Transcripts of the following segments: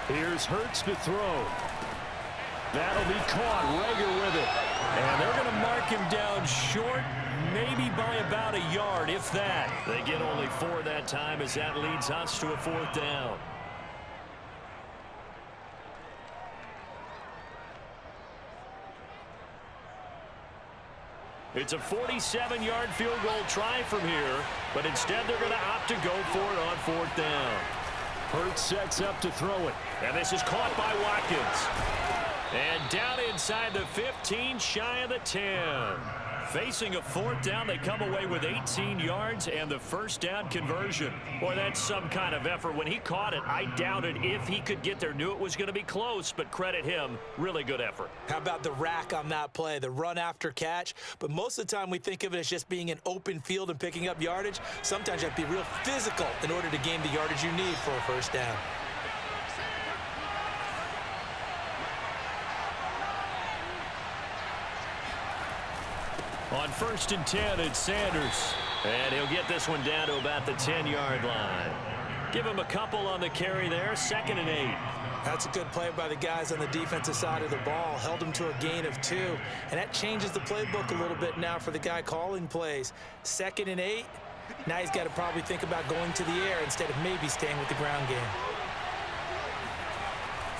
Here's Hurts to throw. That'll be caught. Rager with it. And they're going to mark him down short, maybe by about a yard, if that. They get only 4 that time as that leads us to a 4th down. It's a 47-yard field goal try from here, but instead they're going to opt to go for it on 4th down. Hurts sets up to throw it. And this is caught by Watkins. And down inside the 15, shy of the 10. Facing a 4th down, they come away with 18 yards and the 1st down conversion. Boy, that's some kind of effort. When he caught it, I doubted if he could get there. Knew it was going to be close, but credit him. Really good effort. How about the rack on that play, the run after catch? But most of the time we think of it as just being an open field and picking up yardage. Sometimes you have to be real physical in order to gain the yardage you need for a 1st down. On 1st and 10, it's Sanders. And he'll get this one down to about the 10-yard line. Give him a couple on the carry there, 2nd and 8. That's a good play by the guys on the defensive side of the ball. Held him to a gain of 2. And that changes the playbook a little bit now for the guy calling plays. 2nd and 8. Now he's got to probably think about going to the air instead of maybe staying with the ground game.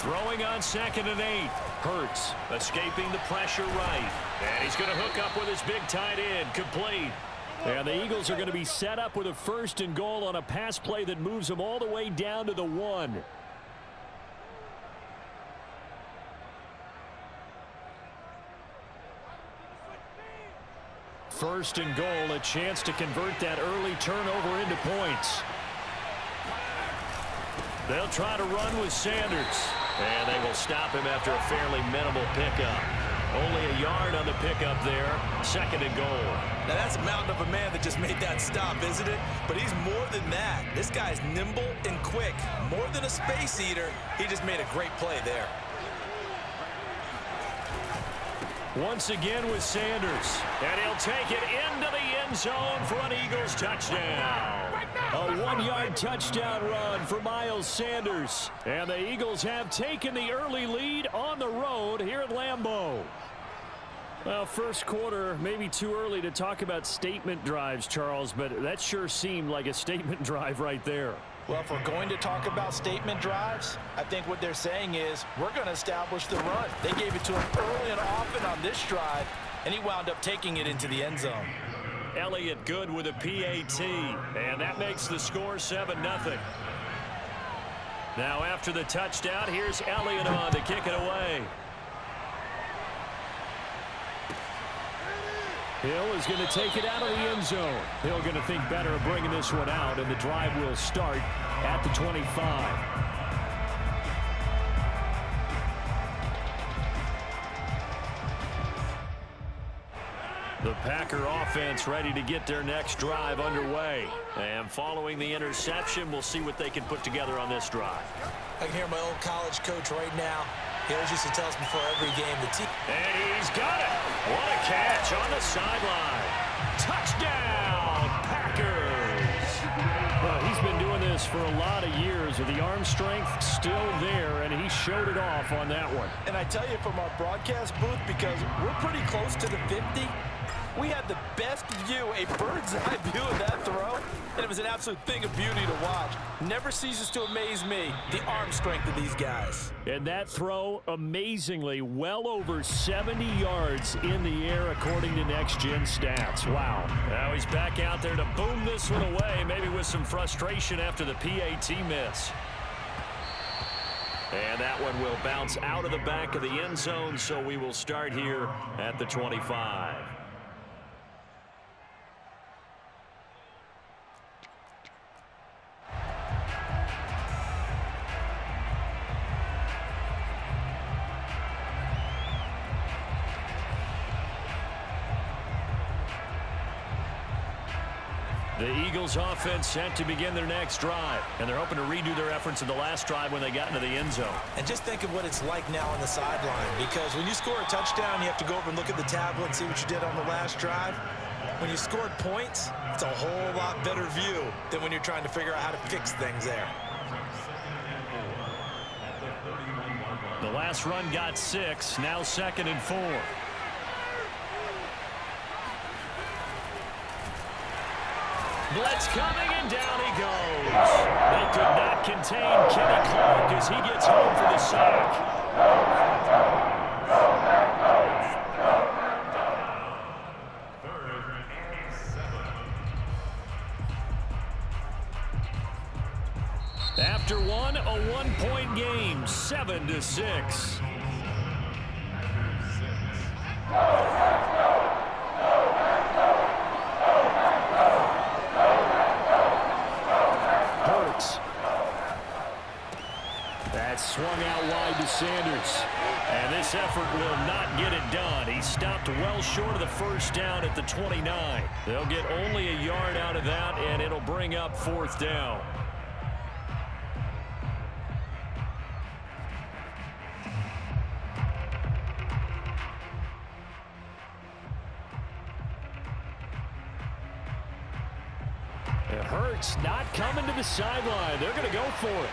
Throwing on 2nd and 8. Hurts escaping the pressure right. And he's going to hook up with his big tight end. Complete. And the Eagles are going to be set up with a 1st and goal on a pass play that moves them all the way down to the 1. First and goal, a chance to convert that early turnover into points. They'll try to run with Sanders. And they will stop him after a fairly minimal pickup. Only a yard on the pickup there. 2nd and goal. Now that's a mountain of a man that just made that stop, isn't it? But he's more than that. This guy's nimble and quick. More than a space eater. He just made a great play there. Once again with Sanders. And he'll take it into the end zone for an Eagles touchdown. A 1-yard touchdown run for Miles Sanders. And the Eagles have taken the early lead on the road here at Lambeau. Well, first quarter, maybe too early to talk about statement drives, Charles, but that sure seemed like a statement drive right there. Well, if we're going to talk about statement drives, I think what they're saying is we're going to establish the run. They gave it to him early and often on this drive, and he wound up taking it into the end zone. Elliott good with a PAT, and that makes the score 7-0. Now after the touchdown, here's Elliott on to kick it away. Hill is going to take it out of the end zone. Hill going to think better of bringing this one out, and the drive will start at the 25. The Packer offense ready to get their next drive underway. And following the interception, we'll see what they can put together on this drive. I can hear my old college coach right now. He always used to tell us before every game the team. And he's got it. What a catch on the sideline. Touchdown, Packers. Well, he's been doing this for a lot of years with the arm strength still there, and he showed it off on that one. And I tell you from our broadcast booth, because we're pretty close to the 50, we had the best view, a bird's eye view of that throw, and it was an absolute thing of beauty to watch. Never ceases to amaze me, the arm strength of these guys. And that throw, amazingly, well over 70 yards in the air, according to Next Gen Stats. Wow. Now he's back out there to boom this one away, maybe with some frustration after the PAT miss. And that one will bounce out of the back of the end zone, so we will start here at the 25. The Eagles offense set to begin their next drive, and they're hoping to redo their efforts in the last drive when they got into the end zone. And just think of what it's like now on the sideline, because when you score a touchdown, you have to go over and look at the tablet and see what you did on the last drive. When you scored points, it's a whole lot better view than when you're trying to figure out how to fix things there. The last run got 6, now 2nd and 4. Blitz coming, and down he goes. They could not contain Kenny Clark as he gets home for the sack. After one, a 1-point game, 7-6. Hurts. That swung out wide to Sanders. And this effort will not get it done. He stopped well short of the first down at the 29. They'll get only a yard out of that, and it'll bring up 4th down. Hurts not coming to the sideline. They're going to go for it.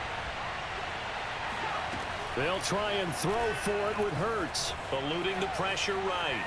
They'll try and throw for it with Hurts, eluding the pressure right.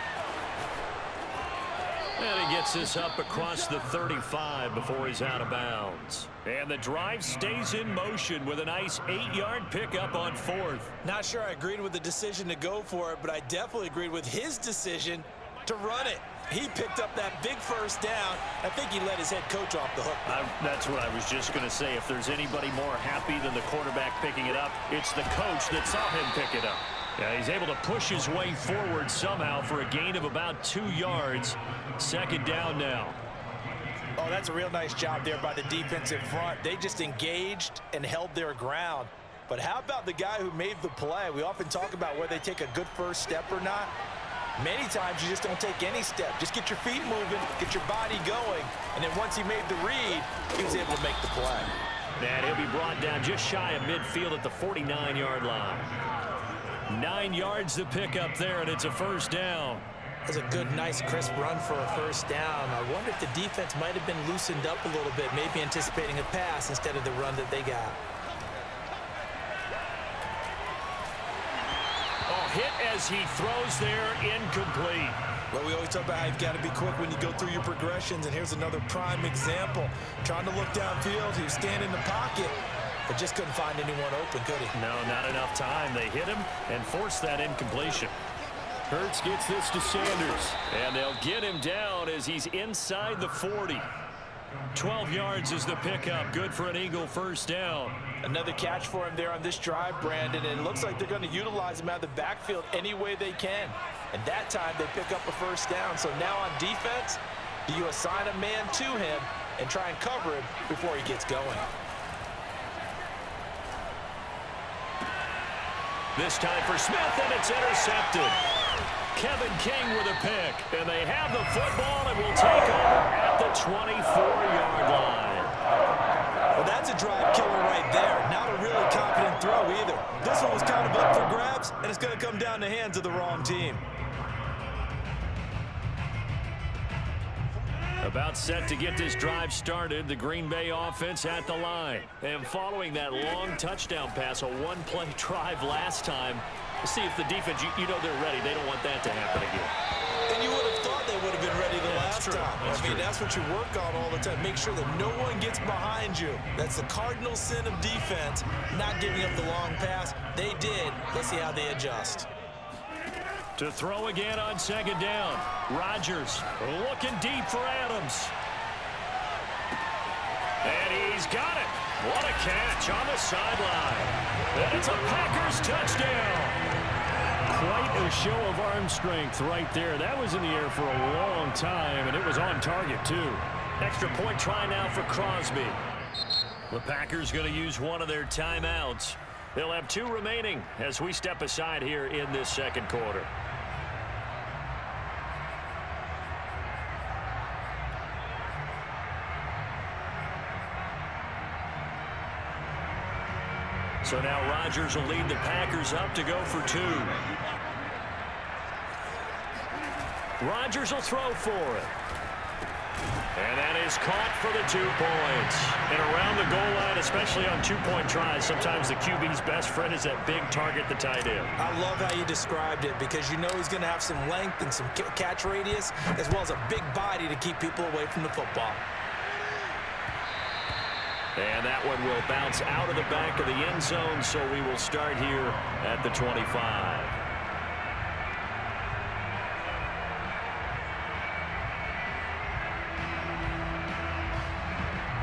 And he gets this up across the 35 before he's out of bounds. And the drive stays in motion with a nice 8-yard pickup on 4th. Not sure I agreed with the decision to go for it, but I definitely agreed with his decision to run it. He picked up that big first down. I think he let his head coach off the hook. That's what I was just going to say. If there's anybody more happy than the quarterback picking it up, it's the coach that saw him pick it up. Yeah, he's able to push his way forward somehow for a gain of about 2 yards. 2nd down now. Oh, that's a real nice job there by the defensive front. They just engaged and held their ground. But how about the guy who made the play? We often talk about whether they take a good first step or not. Many times you just don't take any step. Just get your feet moving, get your body going, and then once he made the read, he was able to make the play. And he'll be brought down just shy of midfield at the 49-yard line. 9 yards to pick up there, and it's a 1st down. It was a good, nice, crisp run for a 1st down. I wonder if the defense might have been loosened up a little bit, maybe anticipating a pass instead of the run that they got. Hit as he throws there, incomplete. Well, we always talk about how you've got to be quick when you go through your progressions, and here's another prime example. Trying to look downfield, he was standing in the pocket, but just couldn't find anyone open, could he? No, not enough time. They hit him and forced that incompletion. Hurts gets this to Sanders, and they'll get him down as he's inside the 40. 12 yards is the pickup. Good for an Eagle 1st down. Another catch for him there on this drive, Brandon, and it looks like they're going to utilize him out of the backfield any way they can. And that time they pick up a 1st down. So now on defense, do you assign a man to him and try and cover him before he gets going? This time for Smith, and it's intercepted. Kevin King with a pick, and they have the football and will take over at the 24-yard line. Well, that's a drive killer right there. Not a really confident throw either. This one was kind of up for grabs, and it's going to come down the hands of the wrong team. About set to get this drive started, the Green Bay offense at the line. And following that long touchdown pass, a 1-play drive last time, see if the defense, you know they're ready. They don't want that to happen again. And you would have thought they would have been ready the last time. That's what you work on all the time. Make sure that no one gets behind you. That's the cardinal sin of defense, not giving up the long pass. They did. Let's see how they adjust. To throw again on 2nd down. Rodgers looking deep for Adams. And he's got it. What a catch on the sideline. And it's a Packers touchdown. Quite a show of arm strength right there. That was in the air for a long time, and it was on target, too. Extra point try now for Crosby. The Packers going to use one of their timeouts. They'll have 2 remaining as we step aside here in this 2nd quarter. So now Rodgers will lead the Packers up to go for 2. Rodgers will throw for it. And that is caught for the 2 points. And around the goal line, especially on 2-point tries, sometimes the QB's best friend is that big target, the tight end. I love how you described it because you know he's going to have some length and some catch radius as well as a big body to keep people away from the football. And that one will bounce out of the back of the end zone, so we will start here at the 25.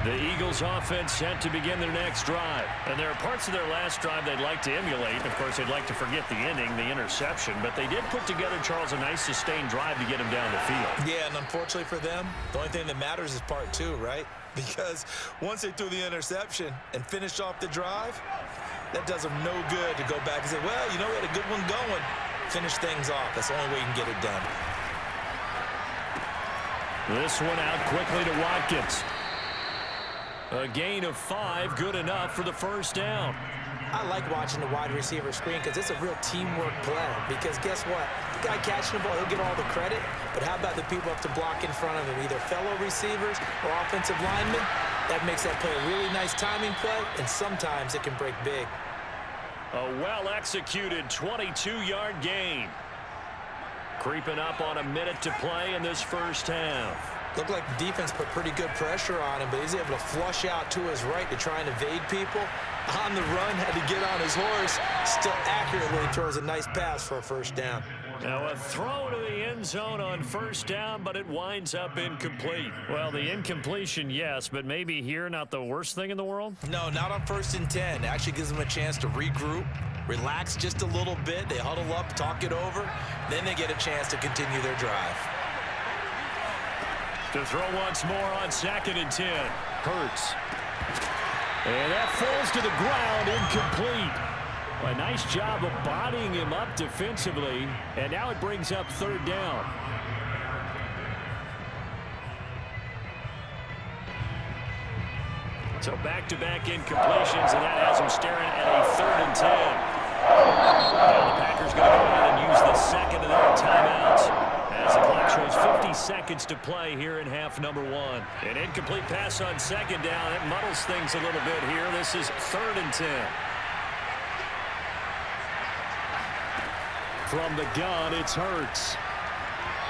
The Eagles offense set to begin their next drive. And there are parts of their last drive they'd like to emulate. Of course, they'd like to forget the ending, the interception. But they did put together, Charles, a nice sustained drive to get him down the field. Yeah, and unfortunately for them, the only thing that matters is part 2, right? Because once they threw the interception and finished off the drive, that does them no good to go back and say, well, you know, we had a good one going. Finish things off. That's the only way you can get it done. This one out quickly to Watkins. A gain of 5, good enough for the first down. I like watching the wide receiver screen because it's a real teamwork play. Because guess what? The guy catching the ball, he'll get all the credit. But how about the people up to block in front of him, either fellow receivers or offensive linemen? That makes that play a really nice timing play, and sometimes it can break big. A well-executed 22-yard gain. Creeping up on a minute to play in this first half. Looked like the defense put pretty good pressure on him, but he's able to flush out to his right to try and evade people. On the run, had to get on his horse. Still accurately throws a nice pass for a first down. Now a throw to the end zone on first down, but it winds up incomplete. Well, the incompletion, yes, but maybe here not the worst thing in the world? No, not on 1st and 10. It actually gives them a chance to regroup, relax just a little bit. They huddle up, talk it over. Then they get a chance to continue their drive. To throw once more on 2nd and 10. Hurts. And that falls to the ground, incomplete. A nice job of bodying him up defensively. And now it brings up 3rd down. So back-to-back incompletions, and that has him staring at a 3rd and 10. Now the Packers going to go ahead and use the second of their timeouts. As the clock shows 50 seconds to play here in half number 1. An incomplete pass on 2nd down. It muddles things a little bit here. This is 3rd and 10. From the gun, it's Hurts.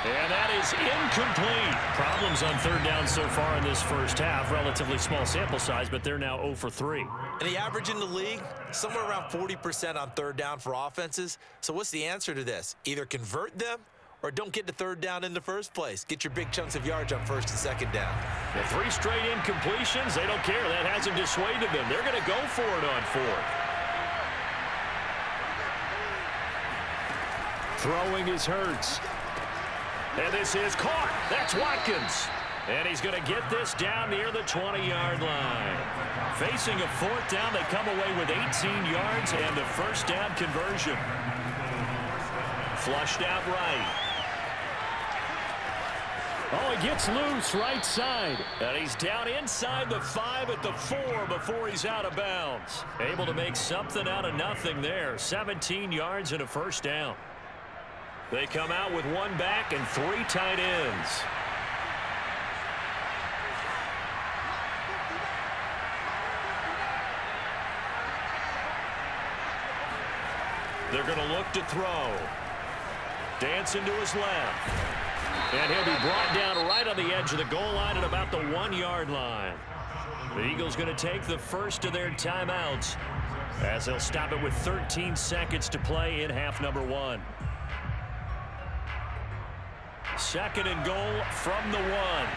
And that is incomplete. Problems on 3rd down so far in this first half. Relatively small sample size, but they're now 0 for 3. And the average in the league, somewhere around 40% on 3rd down for offenses. So what's the answer to this? Either convert them or don't get to 3rd down in the first place. Get your big chunks of yards on 1st and 2nd down. The 3 straight incompletions, they don't care. That hasn't dissuaded them. They're going to go for it on 4th. Throwing is Hurts. And this is caught. That's Watkins. And he's going to get this down near the 20-yard line. Facing a 4th down, they come away with 18 yards and the first down conversion. Flushed out right. Oh, he gets loose right side. And he's down inside the 5 at the 4 before he's out of bounds. Able to make something out of nothing there. 17 yards and a first down. They come out with 1 back and 3 tight ends. They're going to look to throw. Dancing to his left. And he'll be brought down right on the edge of the goal line at about the 1-yard line. The Eagles going to take the first of their timeouts as they'll stop it with 13 seconds to play in half number 1. 2nd and goal from the 1.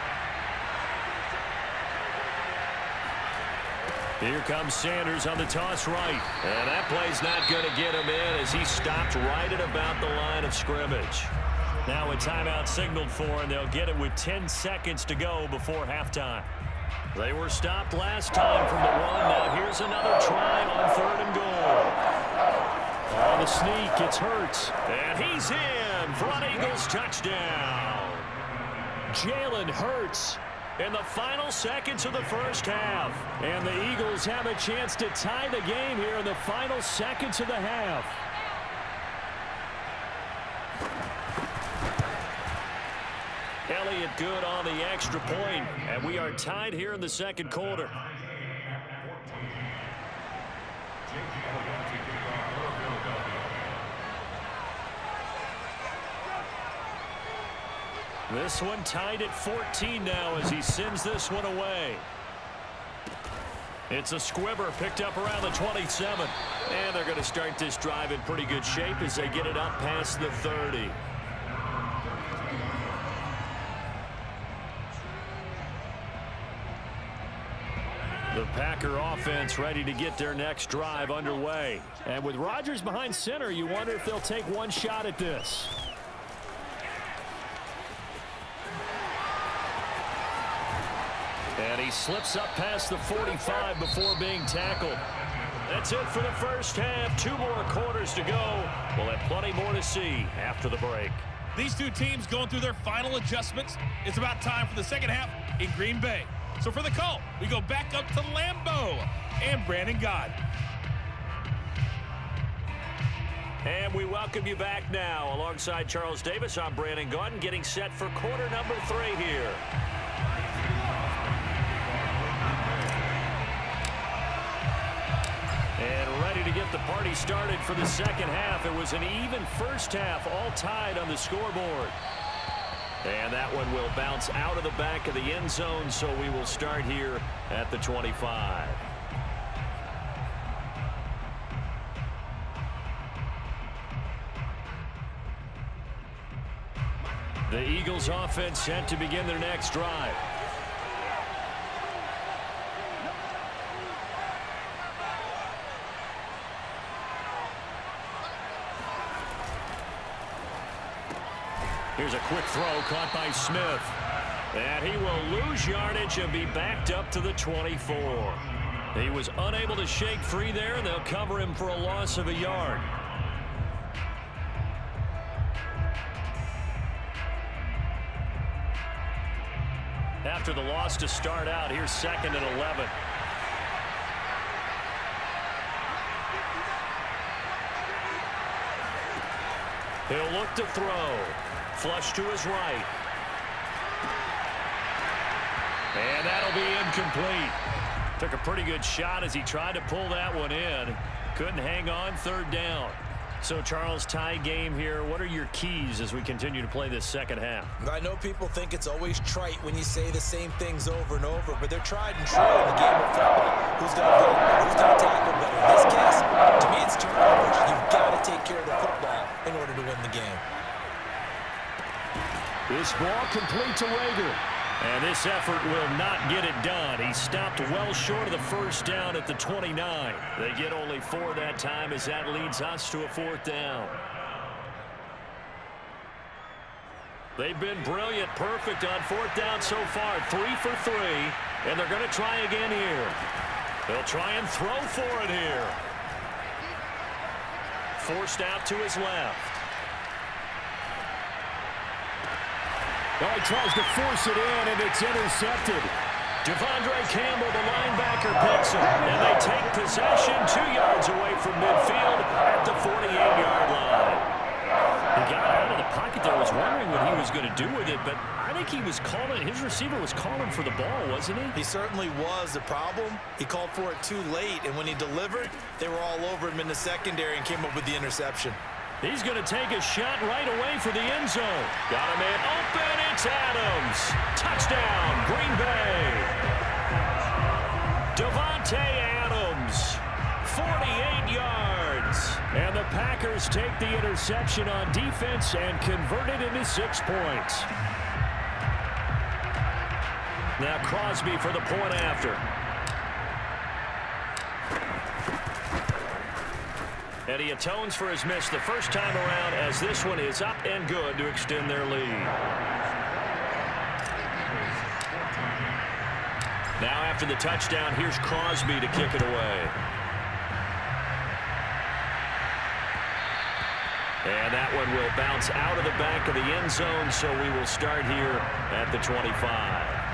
Here comes Sanders on the toss right. And that play's not going to get him in as he stopped right at about the line of scrimmage. Now a timeout signaled for, and they'll get it with 10 seconds to go before halftime. They were stopped last time from the 1. Now here's another try on 3rd and goal. On the sneak, it's Hurts. And he's in for an Eagles touchdown. Jalen Hurts in the final seconds of the first half. And the Eagles have a chance to tie the game here in the final seconds of the half. Elliott good on the extra point, and we are tied here in the second quarter. This one tied at 14 now as he sends this one away. It's a squibber picked up around the 27. And they're going to start this drive in pretty good shape as they get it up past the 30. The Packer offense ready to get their next drive underway. And with Rodgers behind center, you wonder if they'll take one shot at this. And he slips up past the 45 before being tackled. That's it for the first half. 2 more quarters to go. We'll have plenty more to see after the break. These two teams going through their final adjustments. It's about time for the second half in Green Bay. So for the call, we go back up to Lambeau and Brandon Gott. And we welcome you back now. Alongside Charles Davis, I'm Brandon Gott, getting set for quarter number 3 here. And ready to get the party started for the second half. It was an even first half, all tied on the scoreboard. And that one will bounce out of the back of the end zone, so we will start here at the 25. The Eagles offense set to begin their next drive. Here's a quick throw caught by Smith. And he will lose yardage and be backed up to the 24. He was unable to shake free there, and they'll cover him for a loss of a yard. After the loss to start out, here's 2nd and 11. He'll look to throw. Flush to his right. And that'll be incomplete. Took a pretty good shot as he tried to pull that one in. Couldn't hang on, 3rd down. So, Charles, tie game here. What are your keys as we continue to play this second half? I know people think it's always trite when you say the same things over and over, but they're tried and true in the game of football. Who's going to go? Who's going to tackle better? In this case, to me, it's turnovers. You've got to take care of the football in order to win the game. This ball complete to Rager. And this effort will not get it done. He stopped well short of the first down at the 29. They get only 4 that time as that leads us to a 4th down. They've been brilliant, perfect on 4th down so far. 3 for 3, and they're going to try again here. They'll try and throw for it here. Forced out to his left. Well, he tries to force it in, and it's intercepted. Devondre Campbell, the linebacker, picks him, and they take possession 2 yards away from midfield at the 48-yard line. He got out of the pocket there. I was wondering what he was going to do with it, but I think he was calling. His receiver was calling for the ball, wasn't he? He certainly was. The problem, he called for it too late, and when he delivered, they were all over him in the secondary and came up with the interception. He's going to take a shot right away for the end zone. Got a man open. It's Adams. Touchdown, Green Bay. Davante Adams, 48 yards. And the Packers take the interception on defense and convert it into 6 points. Now Crosby for the point after. And he atones for his miss the first time around as this one is up and good to extend their lead. Now after the touchdown, here's Crosby to kick it away. And that one will bounce out of the back of the end zone, so we will start here at the 25.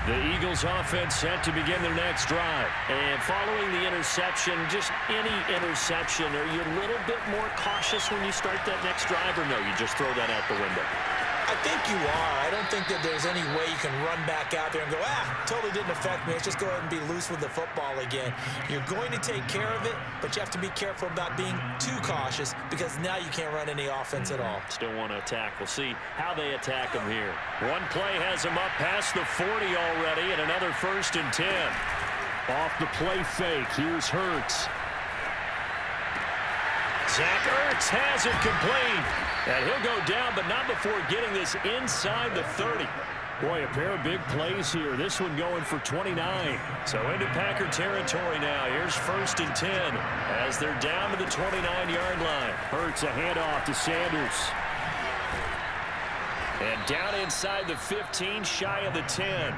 The Eagles offense set to begin their next drive. And following the interception, just any interception, are you a little bit more cautious when you start that next drive, or no, you just throw that out the window? I think you are. I don't think that there's any way you can run back out there and go, totally didn't affect me. Let's just go ahead and be loose with the football again. You're going to take care of it, but you have to be careful about being too cautious because now you can't run any offense at all. Still want to attack. We'll see how they attack them here. One play has them up past the 40 already, and another 1st and 10. Off the play fake. Here's Hurts. Zach Ertz has it complete. And he'll go down, but not before getting this inside the 30. Boy, a pair of big plays here. This one going for 29. So into Packer territory now. Here's 1st and 10 as they're down to the 29-yard line. Hurts a handoff to Sanders. And down inside the 15, shy of the 10.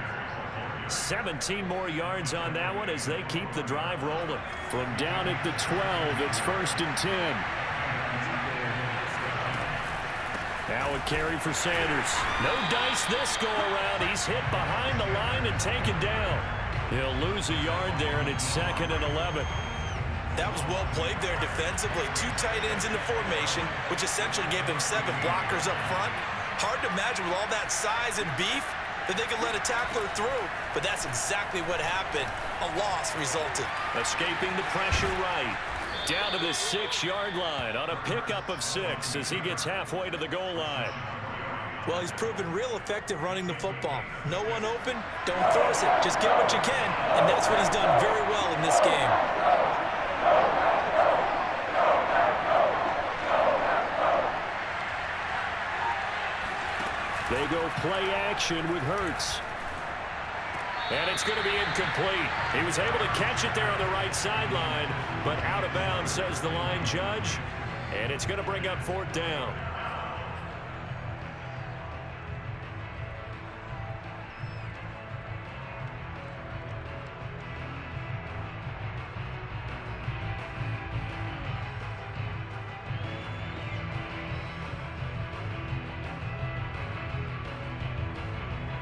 17 more yards on that one as they keep the drive rolling. From down at the 12, it's 1st and 10. Now a carry for Sanders. No dice this go-around. He's hit behind the line and taken down. He'll lose a yard there, and it's 2nd and 11. That was well played there defensively. 2 tight ends in the formation, which essentially gave them 7 blockers up front. Hard to imagine with all that size and beef that they could let a tackler through, but that's exactly what happened. A loss resulted. Escaping the pressure right. Down to the 6-yard line on a pickup of 6 as he gets halfway to the goal line. Well, he's proven real effective running the football. No one open, don't force it. Just get what you can, and that's what he's done very well in this game. They go play action with Hurts. And it's going to be incomplete. He was able to catch it there on the right sideline, but out of bounds, says the line judge. And it's going to bring up 4th down.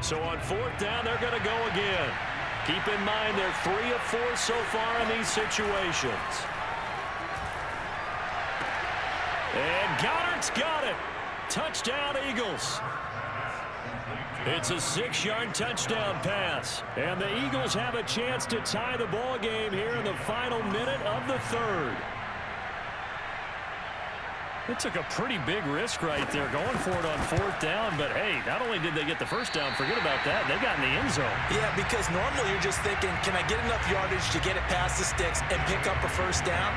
So on 4th down, they're going to go again. Keep in mind they're 3 of 4 so far in these situations. And Goddard's got it. Touchdown, Eagles. It's a 6-yard touchdown pass. And the Eagles have a chance to tie the ball game here in the final minute of the 3rd. They took a pretty big risk right there going for it on 4th down. But, hey, not only did they get the 1st down, forget about that, they got in the end zone. Yeah, because normally you're just thinking, can I get enough yardage to get it past the sticks and pick up a 1st down?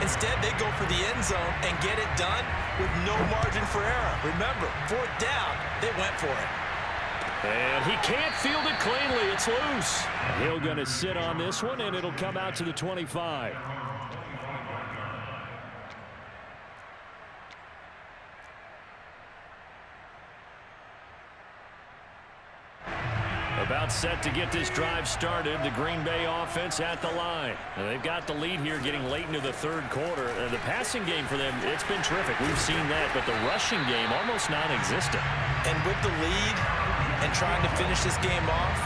Instead, they go for the end zone and get it done with no margin for error. Remember, 4th down, they went for it. And he can't field it cleanly. It's loose. Hill going to sit on this one, and it'll come out to the 25. About set to get this drive started. The Green Bay offense at the line. And they've got the lead here getting late into the 3rd quarter. The passing game for them, it's been terrific. We've seen that, but the rushing game almost non-existent. And with the lead and trying to finish this game off,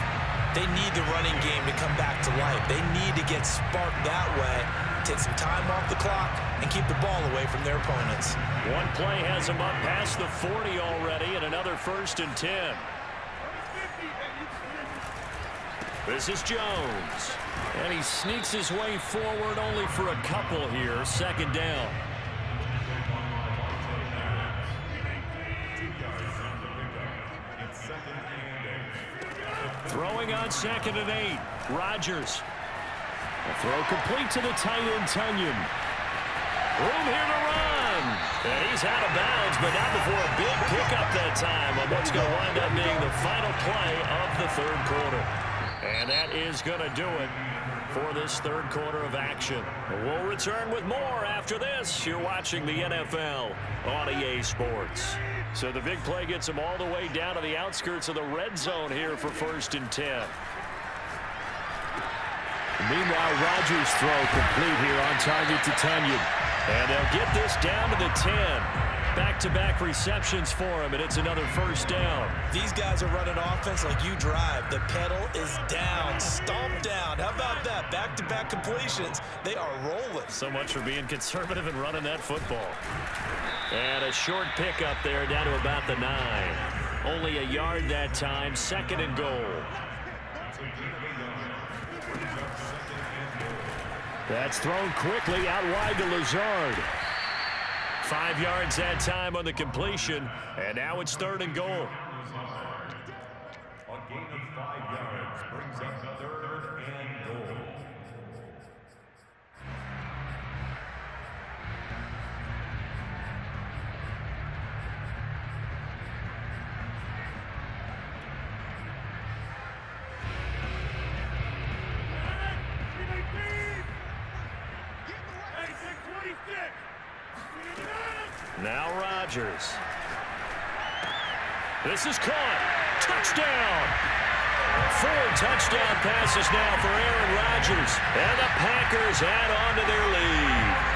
they need the running game to come back to life. They need to get sparked that way, take some time off the clock, and keep the ball away from their opponents. One play has them up past the 40 already, and another 1st and 10. This is Jones. And he sneaks his way forward only for a couple here. 2nd down. Throwing on 2nd and 8. Rodgers. A throw complete to the tight end, Tunyon. Room here to run. And he's out of bounds, but not before a big pickup that time on what's going to wind up being the final play of the 3rd quarter. And that is going to do it for this 3rd quarter of action. We'll return with more after this. You're watching the NFL on EA Sports. So the big play gets them all the way down to the outskirts of the red zone here for 1st and 10. Meanwhile, Rodgers' throw complete here on target to Tunyon. And they'll get this down to the 10. Back-to-back receptions for him, and it's another first down. These guys are running offense like you drive. The pedal is down, stomp down. How about that? Back-to-back completions. They are rolling. So much for being conservative and running that football. And a short pickup there down to about the 9. Only a yard that time, 2nd and goal. That's thrown quickly out wide to Lazard. 5 yards that time on the completion, and now it's 3rd and goal. A gain of 5 yards brings up 3rd and goal. Now Rodgers. This is caught. Touchdown. 4 touchdown passes now for Aaron Rodgers. And the Packers add on to their lead.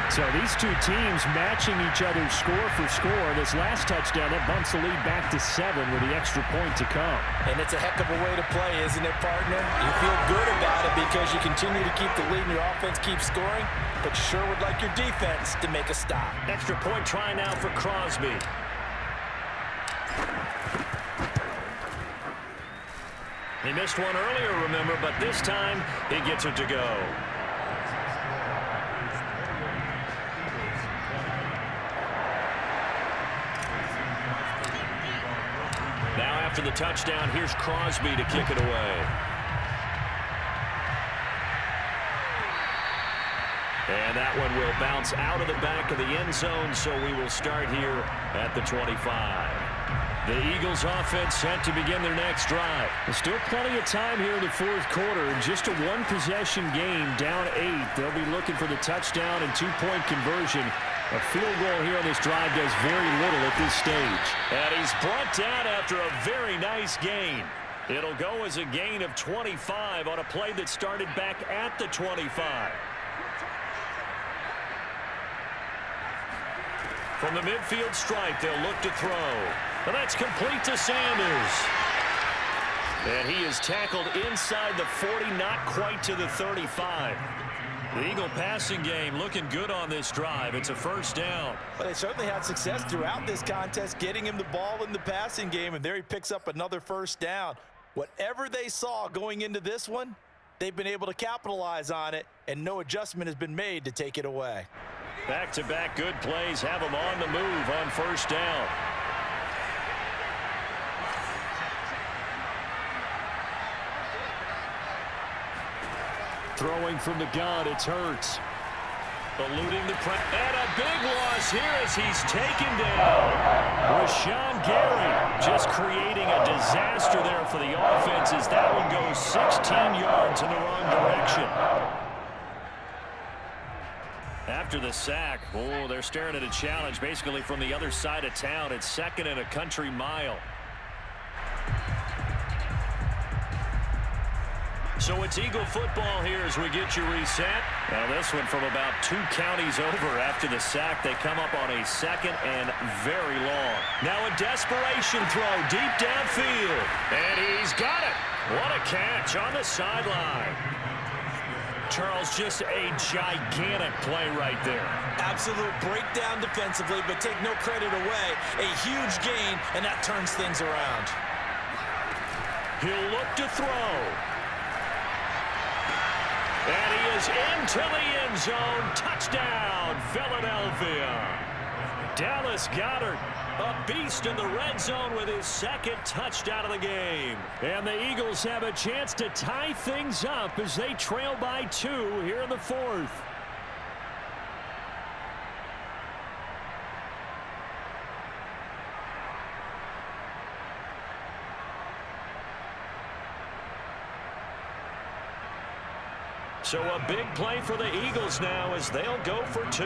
So these two teams matching each other score for score. This last touchdown, that bumps the lead back to 7 with the extra point to come. And it's a heck of a way to play, isn't it, partner? You feel good about it because you continue to keep the lead and your offense keeps scoring, but you sure would like your defense to make a stop. Extra point try now for Crosby. He missed one earlier, remember, but this time he gets it to go. Now after the touchdown, here's Crosby to kick it away. And that one will bounce out of the back of the end zone, so we will start here at the 25. The Eagles offense set to begin their next drive. There's still plenty of time here in the 4th quarter. Just a one-possession game, down 8. They'll be looking for the touchdown and 2-point conversion. A field goal here on this drive does very little at this stage. And he's brought down after a very nice gain. It'll go as a gain of 25 on a play that started back at the 25. From the midfield stripe, they'll look to throw. And that's complete to Sanders. And he is tackled inside the 40, not quite to the 35. The Eagle passing game looking good on this drive. It's a first down. But they certainly had success throughout this contest, getting him the ball in the passing game, and there he picks up another first down. Whatever they saw going into this one, they've been able to capitalize on it, and no adjustment has been made to take it away. Back-to-back good plays have them on the move on first down. Throwing from the gun, it's Hurts. Eluding the press. And a big loss here as he's taken down. Rashawn Gary just creating a disaster there for the offense as that one goes 16 yards in the wrong direction. After the sack, oh, they're staring at a challenge basically from the other side of town. It's 2nd and a country mile. So it's Eagle football here as we get you reset. Now this one from about 2 counties over after the sack. They come up on a 2nd and very long. Now a desperation throw deep downfield. And he's got it. What a catch on the sideline. Charles, just a gigantic play right there. Absolute breakdown defensively, but take no credit away. A huge gain, and that turns things around. He'll look to throw. And he is into the end zone. Touchdown, Philadelphia. Dallas Goedert, a beast in the red zone with his 2nd touchdown of the game. And the Eagles have a chance to tie things up as they trail by 2 here in the 4th. So a big play for the Eagles now as they'll go for 2.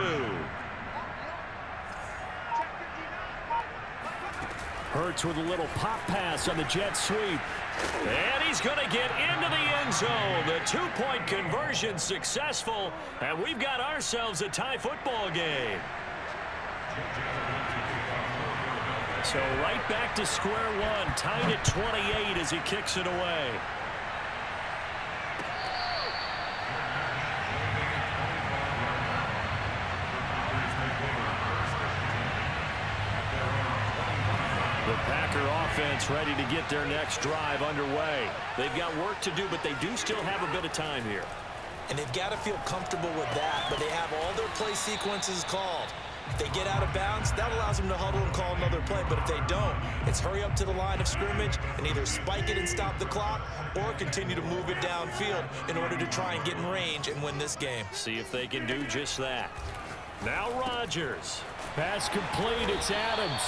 Hurts with a little pop pass on the jet sweep. And he's going to get into the end zone. The 2-point conversion successful. And we've got ourselves a tie football game. So right back to square one, tied at 28 as he kicks it away. The Packer offense ready to get their next drive underway. They've got work to do, but they do still have a bit of time here. And they've got to feel comfortable with that, but they have all their play sequences called. If they get out of bounds, that allows them to huddle and call another play. But if they don't, it's hurry up to the line of scrimmage and either spike it and stop the clock or continue to move it downfield in order to try and get in range and win this game. See if they can do just that. Now Rodgers. Pass complete. It's Adams.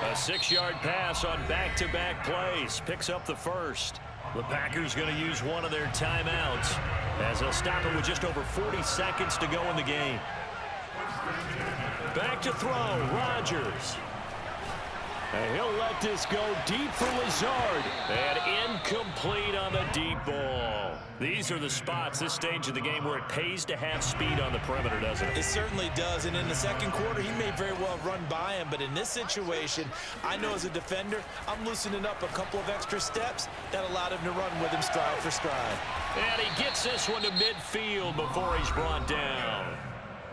A 6-yard pass on back-to-back plays. Picks up the first. The Packers going to use one of their timeouts as they'll stop it with just over 40 seconds to go in the game. Back to throw, Rodgers. And he'll let this go deep for Lazard. And incomplete on the deep ball. These are the spots, this stage of the game, where it pays to have speed on the perimeter, doesn't it? It certainly does, and in the second quarter, he may very well run by him, but in this situation, I know as a defender, I'm loosening up a couple of extra steps that allowed him to run with him stride for stride. And he gets this one to midfield before he's brought down.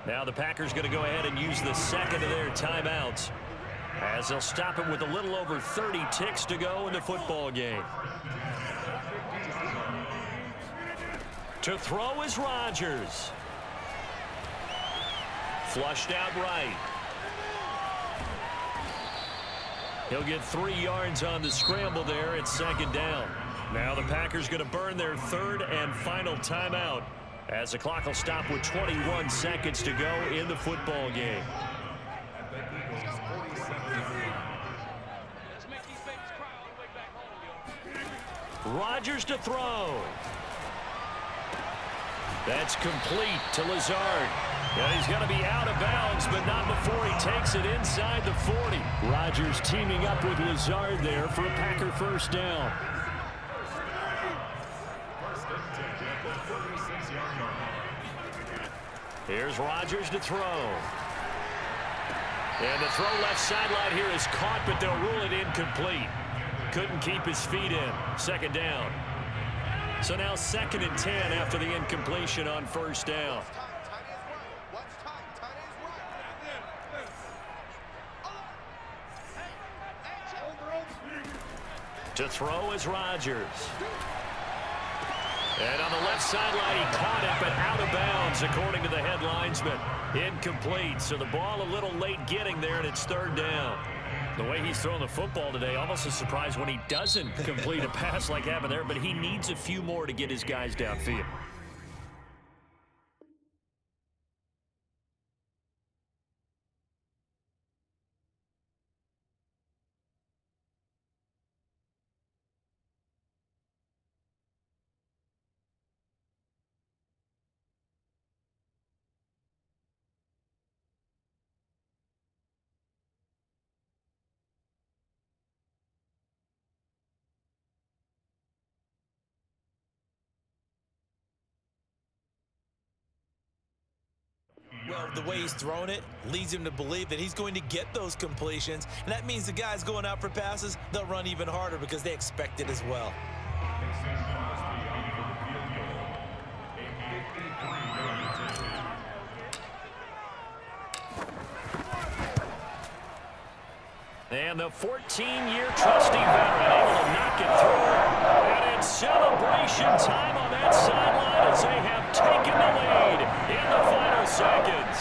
Now the Packers going to go ahead and use the second of their timeouts as they'll stop it with a little over 30 ticks to go in the football game. To throw is Rodgers. Flushed out right. He'll get 3 yards on the scramble there. It's second down. Now the Packers going to burn their third and final timeout as the clock will stop with 21 seconds to go in the football game. Rodgers to throw. That's complete to Lazard. And he's going to be out of bounds, but not before he takes it inside the 40. Rodgers teaming up with Lazard there for a Packer first down. Here's Rodgers to throw. And the throw left sideline here is caught, but they'll rule it incomplete. Couldn't keep his feet in. Second down. So now 2nd and 10 after the incompletion on first down. To throw is Rodgers. And on the left sideline, he caught it, but out of bounds, according to the head linesman. Incomplete, so the ball a little late getting there, and it's third down. The way he's throwing the football today, almost a surprise when he doesn't complete a pass like happened there, but he needs a few more to get his guys downfield. Well, the way he's thrown it leads him to believe that he's going to get those completions, and that means the guys going out for passes, they'll run even harder because they expect it as well. And the 14-year trusty veteran able to knock it through. And it's celebration time on that sideline as they have taken the lead in the final seconds.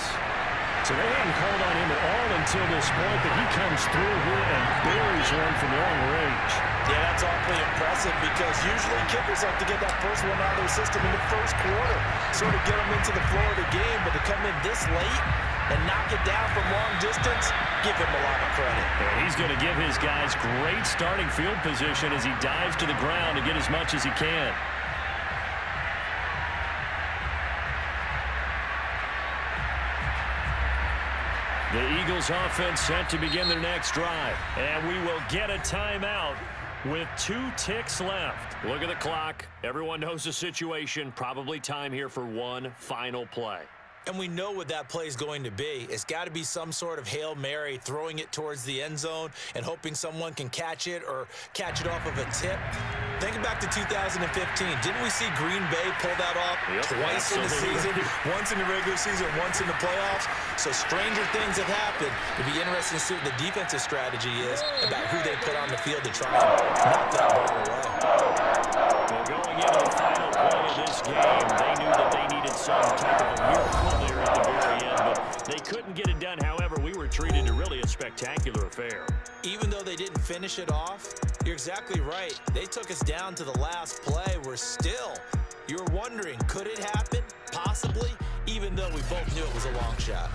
So they hadn't called on him at all until this point, but he comes through here and buries one from long range. Yeah, that's awfully impressive because usually kickers like to get that first one out of their system in the first quarter, sort of get them into the flow of the game, but to come in this late and knock it down from long distance, give him a lot of credit. And he's going to give his guys great starting field position as he dives to the ground to get as much as he can. The Eagles offense set to begin their next drive. And we will get a timeout with 2 ticks left. Look at the clock. Everyone knows the situation. Probably time here for one final play. And we know what that play is going to be. It's got to be some sort of Hail Mary, throwing it towards the end zone and hoping someone can catch it or catch it off of a tip. Think back to 2015. Didn't we see Green Bay pull that off twice in the season? Once in the regular season, once in the playoffs. So stranger things have happened. It'd be interesting to see what the defensive strategy is about who they put on the field to try and knock that ball away. Well, going into the final play of this game, they knew that they needed some type of a miracle there at the very end, but they couldn't get it done. However, we were treated to really a spectacular affair. Even though they didn't finish it off, you're exactly right. They took us down to the last play. You're wondering, could it happen? Possibly, even though we both knew it was a long shot.